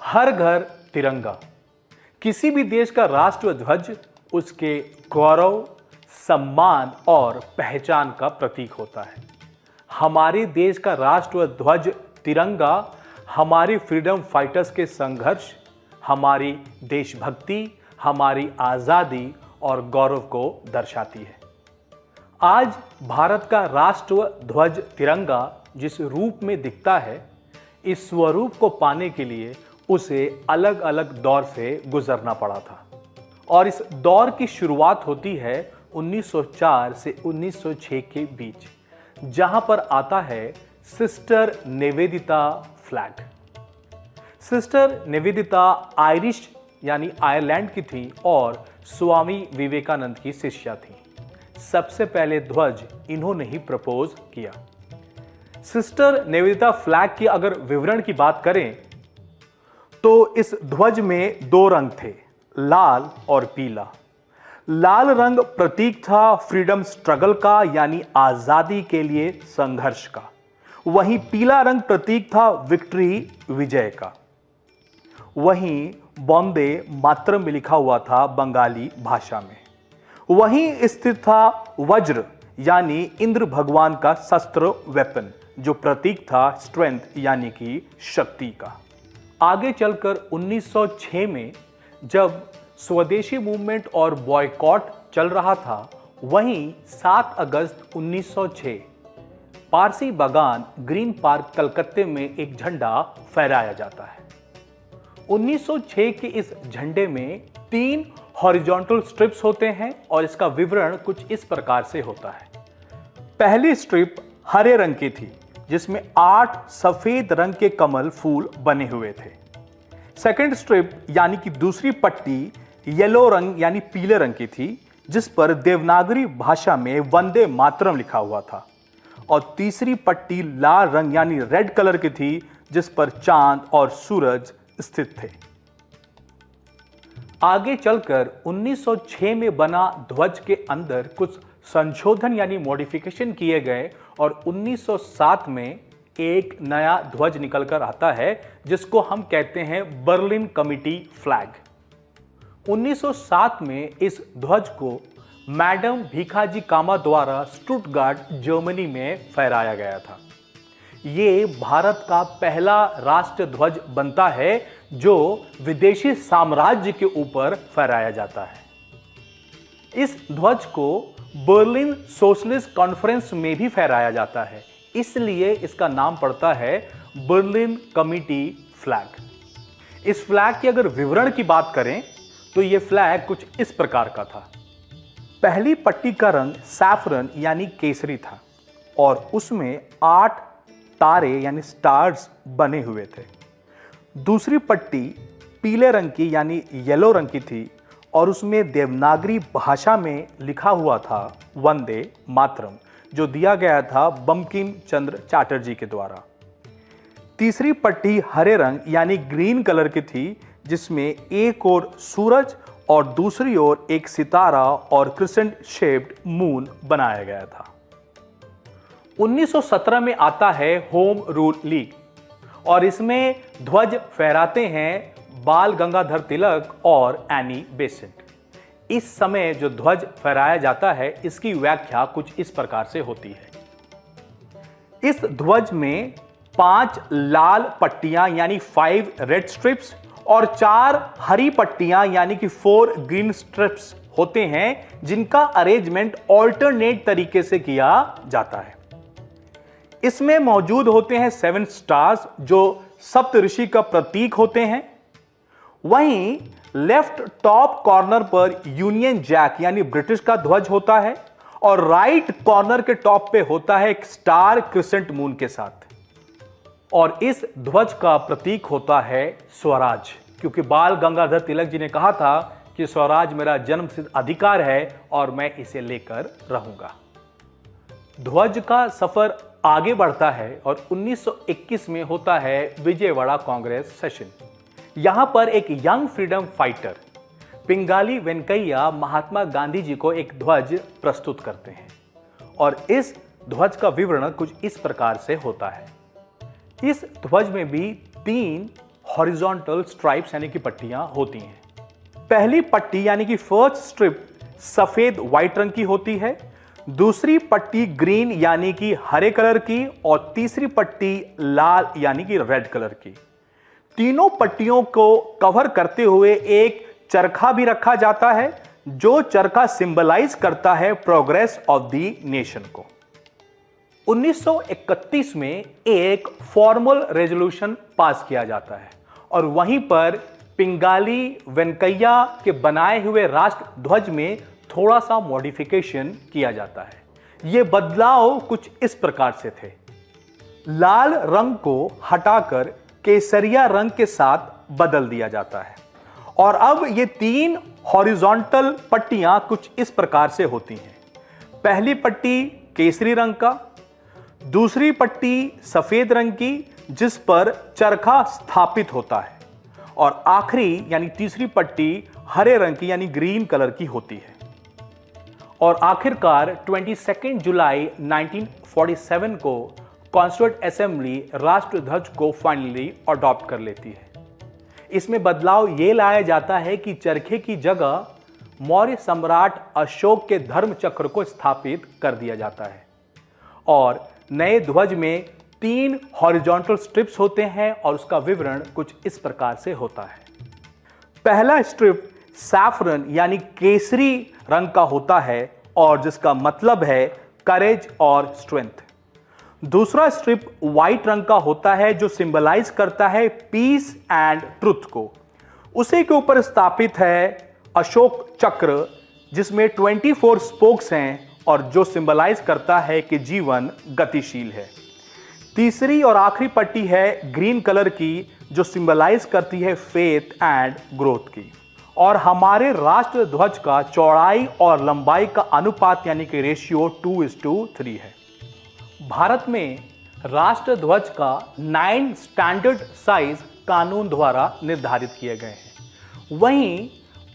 हर घर तिरंगा। किसी भी देश का राष्ट्र ध्वज उसके गौरव, सम्मान और पहचान का प्रतीक होता है। हमारे देश का राष्ट्र ध्वज तिरंगा हमारे फ्रीडम फाइटर्स के संघर्ष, हमारी देशभक्ति, हमारी आज़ादी और गौरव को दर्शाती है। आज भारत का राष्ट्र ध्वज तिरंगा जिस रूप में दिखता है, इस स्वरूप को पाने के लिए उसे अलग अलग दौर से गुजरना पड़ा था और इस दौर की शुरुआत होती है 1904 से 1906 के बीच, जहां पर आता है sister Nivedita flag. Sister Nivedita Irish यानी आयरलैंड की थी और स्वामी विवेकानंद की शिष्या थी। सबसे पहले ध्वज इन्होंने ही प्रपोज किया। सिस्टर निवेदिता फ्लैग की अगर विवरण की बात करें तो इस ध्वज में दो रंग थे, लाल और पीला। लाल रंग प्रतीक था फ्रीडम स्ट्रगल का, यानी आजादी के लिए संघर्ष का। वहीं पीला रंग प्रतीक था विक्ट्री, विजय का। वहीं बॉम्बे मातरम में लिखा हुआ था बंगाली भाषा में। वहीं स्थित था वज्र यानी इंद्र भगवान का शस्त्र, वेपन, जो प्रतीक था स्ट्रेंथ यानी कि शक्ति का। आगे चलकर 1906 में जब स्वदेशी मूवमेंट और बॉयकॉट चल रहा था, वहीं 7 अगस्त 1906 पारसी बागान ग्रीन पार्क कलकत्ते में एक झंडा फहराया जाता है। 1906 के इस झंडे में 3 हॉरिजॉन्टल स्ट्रिप्स होते हैं और इसका विवरण कुछ इस प्रकार से होता है। पहली स्ट्रिप हरे रंग की थी जिसमें 8 सफेद रंग के कमल फूल बने हुए थे। सेकंड स्ट्रिप यानी कि दूसरी पट्टी येलो रंग यानी पीले रंग की थी, जिस पर देवनागरी भाषा में वंदे मातरम लिखा हुआ था। और तीसरी पट्टी लाल रंग यानी रेड कलर की थी, जिस पर चांद और सूरज स्थित थे। आगे चलकर 1906 में बना ध्वज के अंदर कुछ संशोधन यानी मॉडिफिकेशन किए गए और 1907 में एक नया ध्वज निकलकर आता है जिसको हम कहते हैं बर्लिन कमिटी फ्लैग। 1907 में इस ध्वज को मैडम भीखाजी कामा द्वारा स्टुटगार्ट, जर्मनी में फहराया गया था। ये भारत का पहला राष्ट्र ध्वज बनता है जो विदेशी साम्राज्य के ऊपर फहराया जाता है। इस ध्वज को बर्लिन सोशलिस्ट कॉन्फ्रेंस में भी फहराया जाता है, इसलिए इसका नाम पड़ता है बर्लिन कमिटी फ्लैग। इस फ्लैग की अगर विवरण की बात करें तो यह फ्लैग कुछ इस प्रकार का था। पहली पट्टी का रंग सैफरन यानी केसरी था और उसमें 8 तारे यानी स्टार्स बने हुए थे। दूसरी पट्टी पीले रंग की यानी येलो रंग की थी और उसमें देवनागरी भाषा में लिखा हुआ था वंदे मातरम, जो दिया गया था बंकिम चंद्र चटर्जी के द्वारा। तीसरी पट्टी हरे रंग यानी ग्रीन कलर की थी, जिसमें एक ओर सूरज और दूसरी ओर एक सितारा और क्रिसेंट शेप्ड मून बनाया गया था। 1917 में आता है होम रूल लीग और इसमें ध्वज फहराते हैं बाल गंगाधर तिलक और एनी बेसेंट। इस समय जो ध्वज फहराया जाता है इसकी व्याख्या कुछ इस प्रकार से होती है। इस ध्वज में 5 लाल पट्टियां यानी 5 रेड स्ट्रिप्स और 4 हरी पट्टियां यानी कि 4 ग्रीन स्ट्रिप्स होते हैं, जिनका अरेंजमेंट ऑल्टरनेट तरीके से किया जाता है। इसमें मौजूद होते हैं 7 स्टार्स जो सप्तऋषि का प्रतीक होते हैं। वहीं लेफ्ट टॉप कॉर्नर पर यूनियन जैक यानी ब्रिटिश का ध्वज होता है और राइट कॉर्नर के टॉप पे होता है एक स्टार क्रिसेंट मून के साथ। और इस ध्वज का प्रतीक होता है स्वराज, क्योंकि बाल गंगाधर तिलक जी ने कहा था कि स्वराज मेरा जन्मसिद्ध अधिकार है और मैं इसे लेकर रहूंगा। ध्वज का सफर आगे बढ़ता है और 1921 में होता है विजयवाड़ा कांग्रेस सेशन। यहां पर एक young freedom fighter Pingali Venkayya Mahatma Gandhi ji को एक ध्वज प्रस्तुत करते हैं और इस ध्वज का विवरण कुछ इस प्रकार से होता है। इस ध्वज में भी 3 हॉरिजॉन्टल स्ट्राइप्स यानी कि पट्टियां होती हैं। पहली पट्टी यानी कि फर्स्ट स्ट्रिप सफेद व्हाइट रंग की होती है, दूसरी पट्टी ग्रीन यानी कि हरे कलर की और तीसरी पट्टी लाल यानी कि रेड कलर की। तीनों पट्टियों को कवर करते हुए एक चरखा भी रखा जाता है, जो चरखा सिंबलाइज करता है प्रोग्रेस ऑफ द नेशन को। 1931 में एक फॉर्मल रेजोल्यूशन पास किया जाता है और वहीं पर पिंगाली वेंकैया के बनाए हुए राष्ट्र ध्वज में थोड़ा सा मॉडिफिकेशन किया जाता है। यह बदलाव कुछ इस प्रकार से थे। लाल रंग को हटाकर केसरिया रंग के साथ बदल दिया जाता है और अब ये तीन हॉरिजॉन्टल पट्टियां कुछ इस प्रकार से होती हैं। पहली पट्टी केसरी रंग का, दूसरी पट्टी सफेद रंग की जिस पर चरखा स्थापित होता है और आखिरी यानी तीसरी पट्टी हरे रंग की यानी ग्रीन कलर की होती है। और आखिरकार 22 जुलाई 1947 को कॉन्स्टिट्यूएंट असेंबली राष्ट्र ध्वज को फाइनली अडॉप्ट कर लेती है। इसमें बदलाव यह लाया जाता है कि चरखे की जगह मौर्य सम्राट अशोक के धर्म चक्र को स्थापित कर दिया जाता है और नए ध्वज में 3 हॉरिजॉन्टल स्ट्रिप्स होते हैं और उसका विवरण कुछ इस प्रकार से होता है। पहला स्ट्रिप सैफरन यानी केसरी रंग का होता है और जिसका मतलब है करेज और स्ट्रेंथ। दूसरा स्ट्रिप व्हाइट रंग का होता है जो सिंबलाइज करता है पीस एंड ट्रुथ को। उसी के ऊपर स्थापित है अशोक चक्र जिसमें 24 स्पोक्स हैं और जो सिंबलाइज करता है कि जीवन गतिशील है। तीसरी और आखिरी पट्टी है ग्रीन कलर की जो सिंबलाइज करती है फेथ एंड ग्रोथ की। और हमारे राष्ट्र ध्वज का चौड़ाई और लंबाई का अनुपात यानी कि रेशियो 2:3 है। भारत में राष्ट्र ध्वज का 9 स्टैंडर्ड साइज कानून द्वारा निर्धारित किए गए हैं। वहीं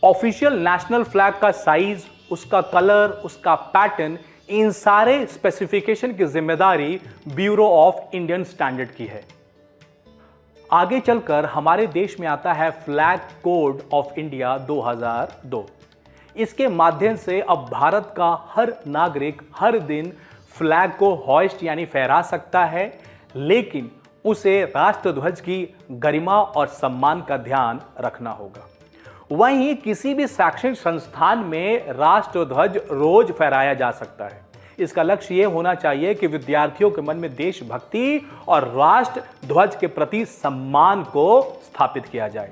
ऑफिशियल नेशनल फ्लैग का साइज, उसका कलर, उसका पैटर्न, इन सारे स्पेसिफिकेशन की जिम्मेदारी ब्यूरो ऑफ इंडियन स्टैंडर्ड की है। आगे चलकर हमारे देश में आता है फ्लैग कोड ऑफ इंडिया 2002। इसके माध्यम से अब भारत का हर नागरिक हर दिन फ्लैग को हॉइस्ट यानी फहरा सकता है, लेकिन उसे राष्ट्रध्वज की गरिमा और सम्मान का ध्यान रखना होगा। वहीं किसी भी शैक्षणिक संस्थान में राष्ट्रध्वज रोज फहराया जा सकता है। इसका लक्ष्य यह होना चाहिए कि विद्यार्थियों के मन में देशभक्ति और राष्ट्र ध्वज के प्रति सम्मान को स्थापित किया जाए।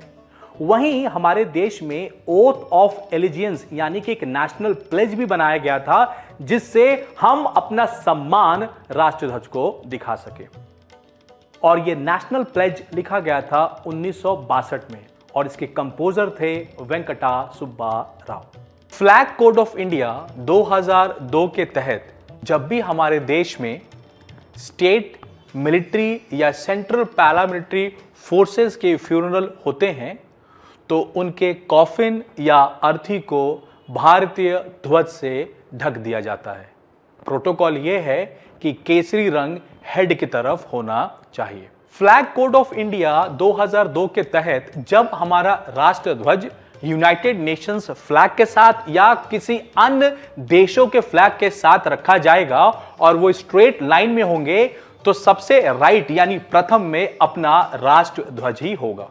वहीं हमारे देश में ओथ ऑफ एलिजियंस यानी कि एक नेशनल प्लेज भी बनाया गया था जिससे हम अपना सम्मान राष्ट्र ध्वज को दिखा सके। और यह नेशनल प्लेज लिखा गया था 1962 में और इसके कंपोजर थे Venkata Subba Rao. Flag code of India 2002 के तहत जब भी हमारे देश में स्टेट मिलिट्री या सेंट्रल पैरामिलिट्री फोर्सेस के फ्यूनरल होते हैं तो उनके कॉफिन या अर्थी को भारतीय ध्वज से ढक दिया जाता है। प्रोटोकॉल यह है कि केसरी रंग हेड की तरफ होना चाहिए। फ्लैग कोड ऑफ इंडिया 2002 के तहत जब हमारा राष्ट्र ध्वज यूनाइटेड नेशंस फ्लैग के साथ या किसी अन्य देशों के फ्लैग के साथ रखा जाएगा और वो स्ट्रेट लाइन में होंगे तो सबसे राइट यानी प्रथम में अपना राष्ट्र ध्वज ही होगा।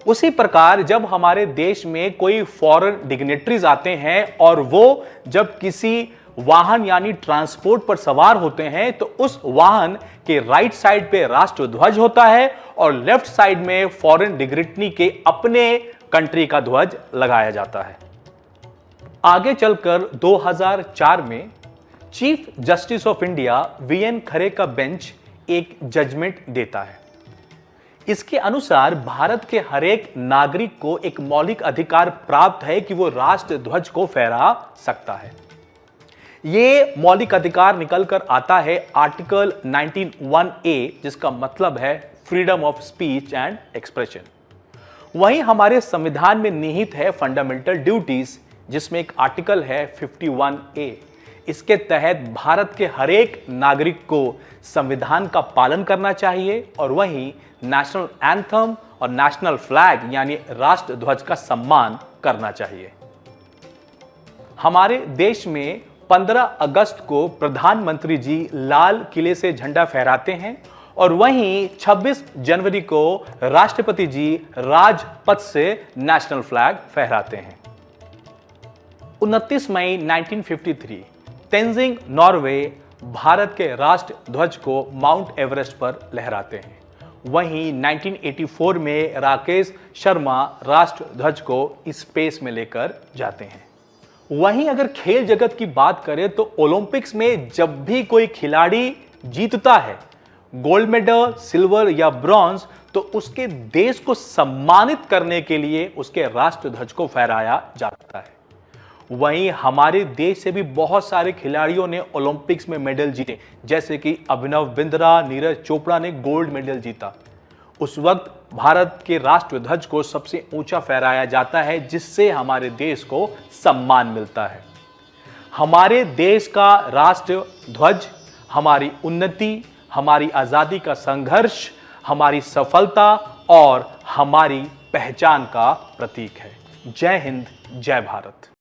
उसी प्रकार जब हमारे देश में कोई फॉरेन डिग्नेटरीज आते हैं और वो जब किसी वाहन यानी ट्रांसपोर्ट पर सवार होते हैं तो उस वाहन के राइट साइड पे राष्ट्र ध्वज होता है और लेफ्ट साइड में फॉरेन डिग्नेटरी के अपने कंट्री का ध्वज लगाया जाता है। आगे चलकर 2004 में chief justice of India VN खरे का बेंच एक जजमेंट देता है। इसके अनुसार भारत के हरेक नागरिक को एक मौलिक अधिकार प्राप्त है कि वो राष्ट्र ध्वज को फहरा सकता है। ये मौलिक अधिकार निकलकर आता है आर्टिकल 19(1)A जिसका मतलब है freedom of speech and expression. वहीं हमारे संविधान में निहित है फंडामेंटल ड्यूटीज जिसमें एक आर्टिकल है 51A। इसके तहत भारत के हरेक नागरिक को संविधान का पालन करना चाहिए और वहीं नेशनल एंथम और नेशनल फ्लैग यानी राष्ट्र ध्वज का सम्मान करना चाहिए। हमारे देश में 15 अगस्त को प्रधानमंत्री जी लाल किले से झंडा फहराते हैं और वहीं 26 जनवरी को राष्ट्रपति जी राजपथ से नेशनल फ्लैग फहराते हैं। 29 मई 1953 तेंजिंग नॉर्वे भारत के राष्ट्र ध्वज को माउंट एवरेस्ट पर लहराते हैं। वहीं 1984 में राकेश शर्मा राष्ट्र ध्वज को स्पेस में लेकर जाते हैं। वहीं अगर खेल जगत की बात करें तो ओलंपिक्स में जब भी कोई खिलाड़ी जीतता है गोल्ड मेडल, सिल्वर या ब्रॉन्ज, तो उसके देश को सम्मानित करने के लिए उसके राष्ट्र ध्वज को फहराया जाता है। वहीं हमारे देश से भी बहुत सारे खिलाड़ियों ने ओलंपिक्स में मेडल जीते, जैसे कि अभिनव बिंद्रा, नीरज चोपड़ा ने गोल्ड मेडल जीता। उस वक्त भारत के राष्ट्र ध्वज को सबसे ऊंचा फहराया जाता है, जिससे हमारे देश को सम्मान मिलता है। हमारे देश का राष्ट्र ध्वज हमारी उन्नति, हमारी आजादी का संघर्ष, हमारी सफलता और हमारी पहचान का प्रतीक है। जय हिंद, जय भारत।